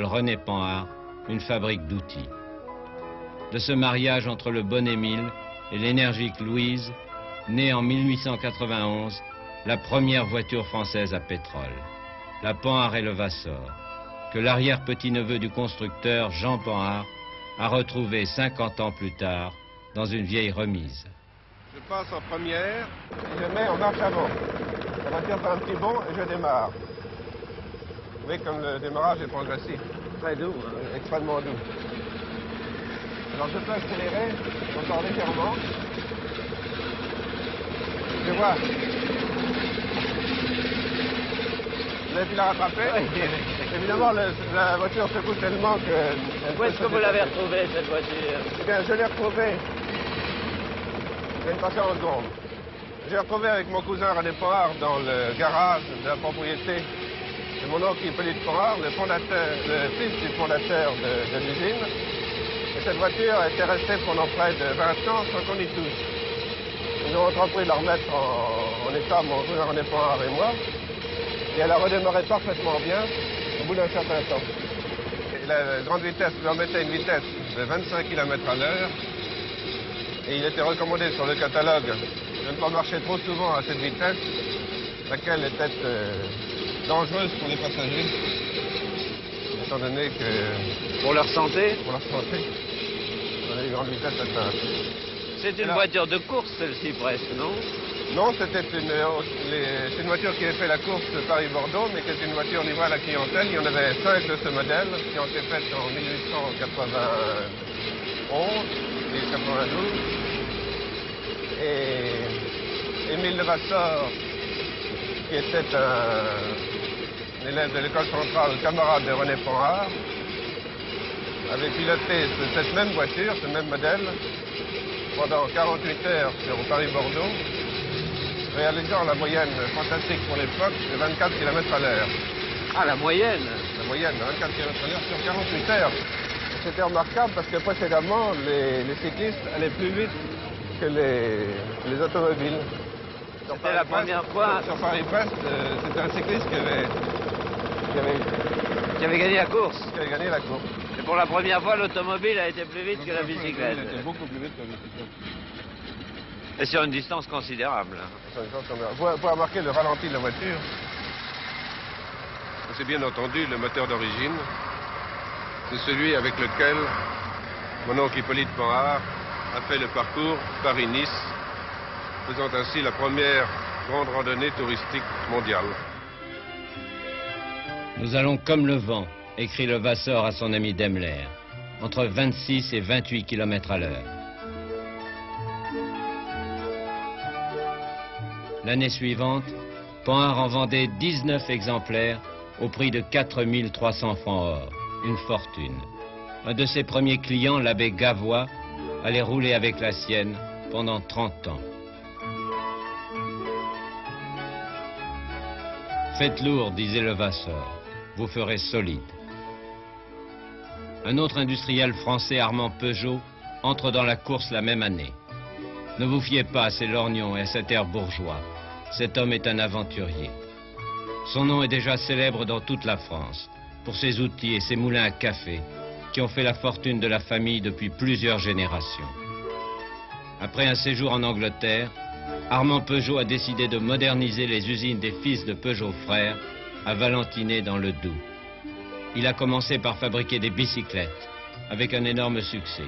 René Panhard une fabrique d'outils. De ce mariage entre le bon Émile et l'énergique Louise, naît en 1891 la première voiture française à pétrole, la Panhard et Levasseur, que l'arrière-petit-neveu du constructeur Jean Panhard a retrouvé 50 ans plus tard dans une vieille remise. Je passe en première et je mets en marche avant. La voiture fait un petit bond et je démarre. Vous voyez comme le démarrage est progressif. Très doux. Extrêmement doux. Alors je peux accélérer encore légèrement. Je vois. Vous avez pu la rattraper? Oui. Évidemment, la voiture secoue tellement que... Où est-ce que vous l'avez retrouvée, cette voiture? Eh bien, je l'ai retrouvée. Je vais me passer en seconde. J'ai retrouvé avec mon cousin René Panhard dans le garage de la propriété de mon oncle Hippolyte Panhard, le fils du fondateur de l'usine. Et cette voiture était restée pendant près de 20 ans sans qu'on y touche. Nous avons entrepris de la remettre en état, mon cousin René Panhard et moi. Et elle a redémarré parfaitement bien au bout d'un certain temps. Et la grande vitesse permettait une vitesse de 25 km à l'heure. Et il était recommandé sur le catalogue de ne pas marcher trop souvent à cette vitesse, laquelle était dangereuse pour les passagers, étant donné que... Pour leur santé? Pour leur santé, on a des grandes vitesses atteintes. C'est une voiture de course, celle-ci, presque, non? Non, c'était une voiture qui a fait la course Paris-Bordeaux, mais qui est une voiture livrée à la clientèle. Il y en avait 5 de ce modèle qui ont été faites en 1891 et 92. Et Émile Levasseur, qui était un élève de l'école centrale, camarade de René Panhard, avait piloté cette même voiture, ce même modèle, pendant 48 heures sur Paris-Bordeaux, réalisant la moyenne fantastique pour l'époque de 24 km à l'heure. Ah, la moyenne? La moyenne de 24 km à l'heure sur 48 heures. C'était remarquable parce que précédemment, les cyclistes allaient plus vite que les automobiles. C'était la première fois. Sur Paris-Brest, c'était un cycliste qui avait gagné la course. Qui avait gagné la course. Et pour la première fois, l'automobile a été plus vite que la bicyclette. Elle était beaucoup plus vite que la bicyclette. Et sur une distance considérable. Vous pouvez remarquer le ralenti de la voiture. C'est bien entendu le moteur d'origine. C'est celui avec lequel mon oncle Hippolyte Panhard a fait le parcours Paris-Nice, faisant ainsi la première grande randonnée touristique mondiale. Nous allons comme le vent, écrit Levasseur à son ami Daimler, entre 26 et 28 km à l'heure. L'année suivante, Panhard en vendait 19 exemplaires au prix de 4 300 francs or, une fortune. Un de ses premiers clients, l'abbé Gavois, allait rouler avec la sienne pendant 30 ans. Faites lourd, disait Levasseur, vous ferez solide. Un autre industriel français, Armand Peugeot, entre dans la course la même année. Ne vous fiez pas à ces lorgnons et à cet air bourgeois. Cet homme est un aventurier. Son nom est déjà célèbre dans toute la France, pour ses outils et ses moulins à café, qui ont fait la fortune de la famille depuis plusieurs générations. Après un séjour en Angleterre, Armand Peugeot a décidé de moderniser les usines des fils de Peugeot frères à Valentinet dans le Doubs. Il a commencé par fabriquer des bicyclettes, avec un énorme succès.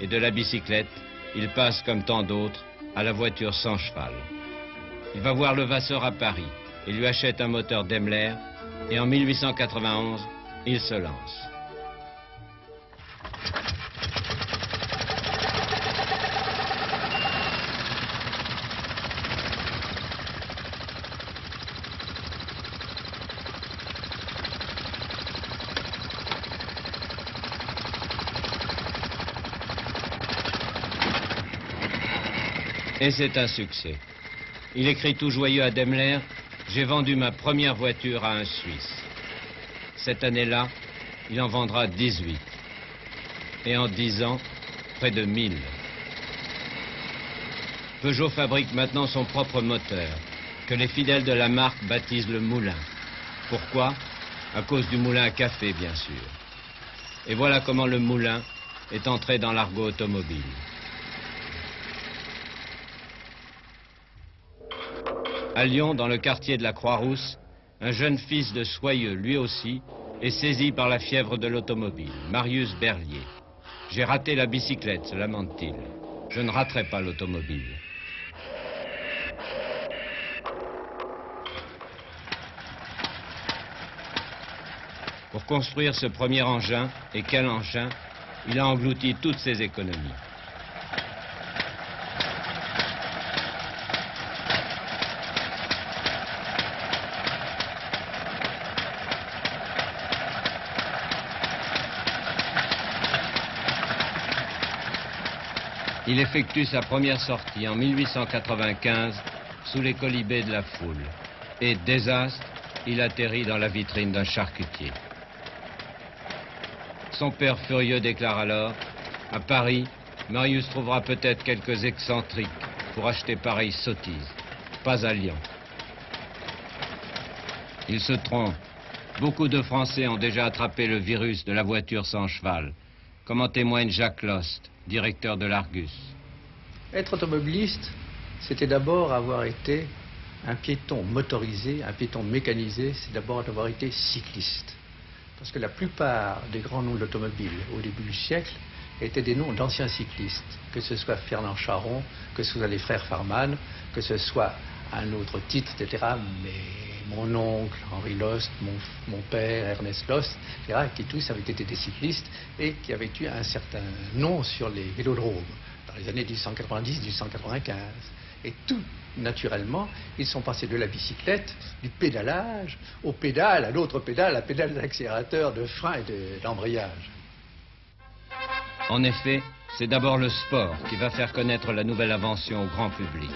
Et de la bicyclette, il passe, comme tant d'autres, à la voiture sans cheval. Il va voir Levasseur à Paris et lui achète un moteur Daimler, et en 1891, il se lance. Et c'est un succès. Il écrit tout joyeux à Daimler, « J'ai vendu ma première voiture à un Suisse. » Cette année-là, il en vendra 18. Et en 10 ans, près de 1000. Peugeot fabrique maintenant son propre moteur, que les fidèles de la marque baptisent le moulin. Pourquoi? À cause du moulin à café, bien sûr. Et voilà comment le moulin est entré dans l'argot automobile. À Lyon, dans le quartier de la Croix-Rousse, un jeune fils de Soyeux, lui aussi, est saisi par la fièvre de l'automobile, Marius Berlier. « J'ai raté la bicyclette », se lamente-t-il. « Je ne raterai pas l'automobile. » Pour construire ce premier engin, et quel engin, il a englouti toutes ses économies. Il effectue sa première sortie en 1895 sous les colibés de la foule. Et, désastre, il atterrit dans la vitrine d'un charcutier. Son père furieux déclare alors, « À Paris, Marius trouvera peut-être quelques excentriques pour acheter pareille sottise. Pas à Lyon. » Il se trompe. Beaucoup de Français ont déjà attrapé le virus de la voiture sans cheval, comme en témoigne Jacques Lost, directeur de l'Argus. Être automobiliste, c'était d'abord avoir été un piéton motorisé, un piéton mécanisé, c'est d'abord avoir été cycliste. Parce que la plupart des grands noms de l'automobile au début du siècle étaient des noms d'anciens cyclistes, que ce soit Fernand Charron, que ce soit les frères Farman, que ce soit un autre titre, etc. Mais mon oncle, Henri Lost, mon père, Ernest Lost, etc., qui tous avaient été des cyclistes et qui avaient eu un certain nom sur les vélodromes dans les années 1890-1895. Et tout naturellement, ils sont passés de la bicyclette, du pédalage, au pédale, à l'autre pédale, la pédale d'accélérateur, de frein et d'embrayage. En effet, c'est d'abord le sport qui va faire connaître la nouvelle invention au grand public.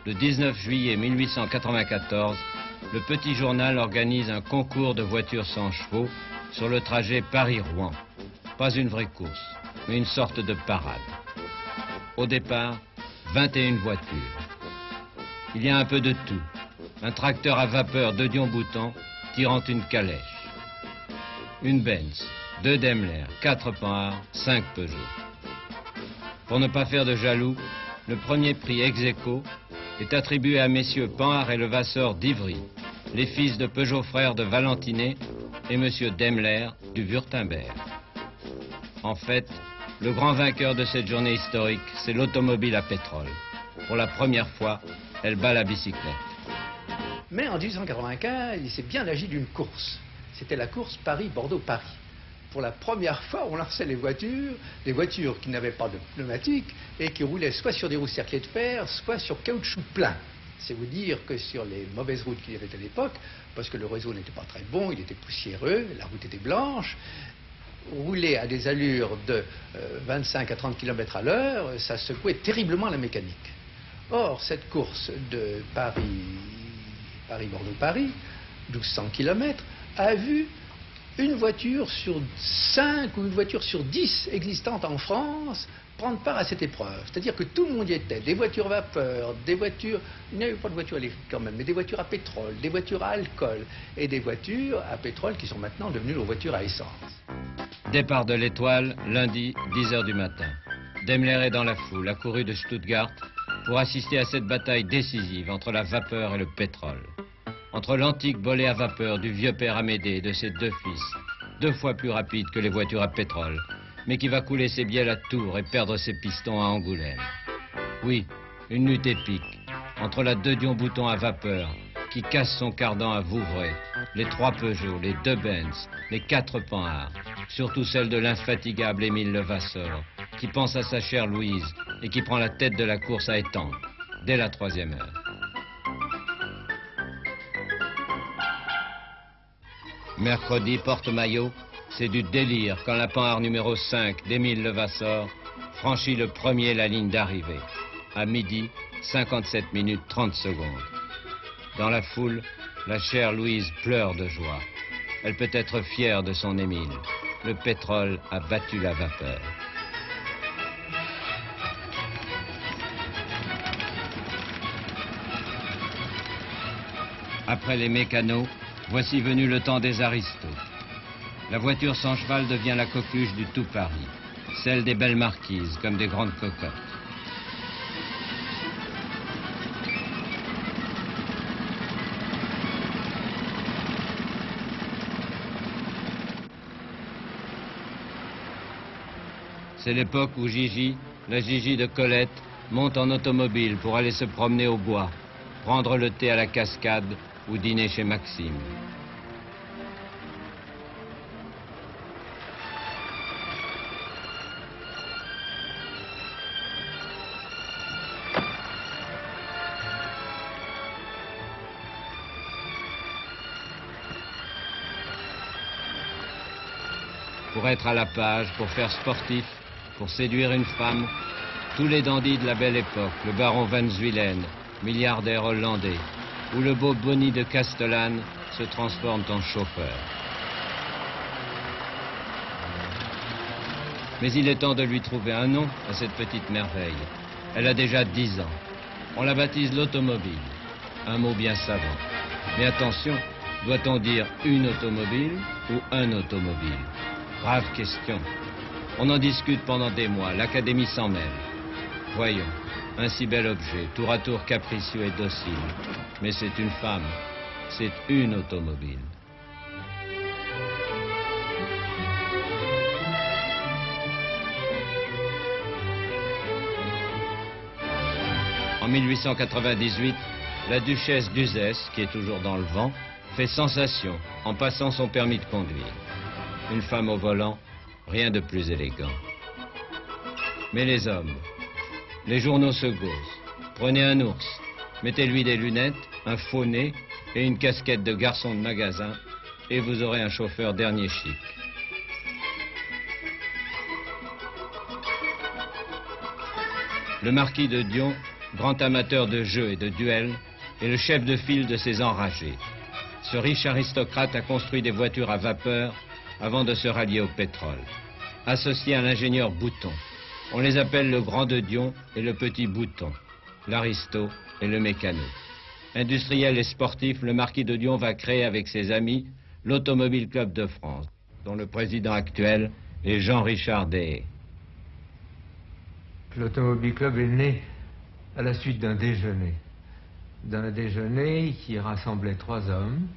Le 19 juillet 1894, le Petit Journal organise un concours de voitures sans chevaux sur le trajet Paris-Rouen. Pas une vraie course, mais une sorte de parade. Au départ, 21 voitures. Il y a un peu de tout. Un tracteur à vapeur de Dion-Bouton tirant une calèche. Une Benz, 2 Daimler, 4 Panhard, 5 Peugeot. Pour ne pas faire de jaloux, le premier prix ex-aequo est attribué à messieurs Panhard et Levasseur d'Ivry, les fils de Peugeot frères de Valentinet et monsieur Daimler du Wurtemberg. En fait, le grand vainqueur de cette journée historique, c'est l'automobile à pétrole. Pour la première fois, elle bat la bicyclette. Mais en 1895, il s'est bien agi d'une course. C'était la course Paris-Bordeaux-Paris. Pour la première fois, on lançait les voitures qui n'avaient pas de pneumatique et qui roulaient soit sur des roues cerclées de fer, soit sur caoutchouc plein. C'est vous dire que sur les mauvaises routes qu'il y avait à l'époque, parce que le réseau n'était pas très bon, il était poussiéreux, la route était blanche, rouler à des allures de 25 à 30 km à l'heure, ça secouait terriblement la mécanique. Or, cette course de Paris-Bordeaux-Paris, 1200 km, a vu une voiture sur 5 ou une voiture sur 10 existantes en France prendre part à cette épreuve. C'est-à-dire que tout le monde y était. Des voitures vapeur, des voitures... Il n'y avait pas de voitures électriques quand même, mais des voitures à pétrole, des voitures à alcool et des voitures à pétrole qui sont maintenant devenues nos voitures à essence. Départ de l'Étoile, lundi, 10h du matin. Daimler est dans la foule, accouru de Stuttgart, pour assister à cette bataille décisive entre la vapeur et le pétrole. Entre l'antique bolée à vapeur du vieux père Amédée et de ses 2 fils, 2 fois plus rapide que les voitures à pétrole, mais qui va couler ses bielles à Tours et perdre ses pistons à Angoulême. Oui, une lutte épique entre la 2 Dion-Bouton à vapeur, qui casse son cardan à Vouvray, les 3 Peugeot, les 2 Benz, les 4 Panhard, surtout celle de l'infatigable Émile Levasseur, qui pense à sa chère Louise et qui prend la tête de la course à Étampes, dès la 3e heure. Mercredi, porte-maillot, c'est du délire quand la Panhard numéro 5 d'Émile Levasseur franchit le premier la ligne d'arrivée. À midi, 57 minutes 30 secondes. Dans la foule, la chère Louise pleure de joie. Elle peut être fière de son Émile. Le pétrole a battu la vapeur. Après les mécanos, voici venu le temps des aristos. La voiture sans cheval devient la coqueluche du tout Paris, celle des belles marquises comme des grandes cocottes. C'est l'époque où Gigi, la Gigi de Colette, monte en automobile pour aller se promener au bois, prendre le thé à la cascade ou dîner chez Maxime. Pour être à la page, pour faire sportif, pour séduire une femme, tous les dandys de la belle époque, le baron Van Zuylen, milliardaire hollandais, ou le beau Bonnie de Castellane, se transforment en chauffeurs. Mais il est temps de lui trouver un nom à cette petite merveille. Elle a déjà 10 ans. On la baptise l'automobile. Un mot bien savant. Mais attention, doit-on dire une automobile ou un automobile? Grave question. On en discute pendant des mois, l'Académie s'en mêle. Voyons, un si bel objet, tour à tour capricieux et docile. Mais c'est une femme, c'est une automobile. En 1898, la duchesse d'Uzès, qui est toujours dans le vent, fait sensation en passant son permis de conduire. Une femme au volant, rien de plus élégant. Mais les hommes, les journaux se gaussent. Prenez un ours, mettez-lui des lunettes, un faux nez et une casquette de garçon de magasin, et vous aurez un chauffeur dernier chic. Le marquis de Dion, grand amateur de jeux et de duels, est le chef de file de ces enragés. Ce riche aristocrate a construit des voitures à vapeur avant de se rallier au pétrole. Associé à l'ingénieur Bouton, on les appelle le grand de Dion et le petit Bouton, l'aristo et le mécano. Industriel et sportif, le marquis de Dion va créer avec ses amis l'Automobile Club de France, dont le président actuel est Jean-Richard Deshayes. L'Automobile Club est né à la suite d'un déjeuner. D'un déjeuner qui rassemblait 3 hommes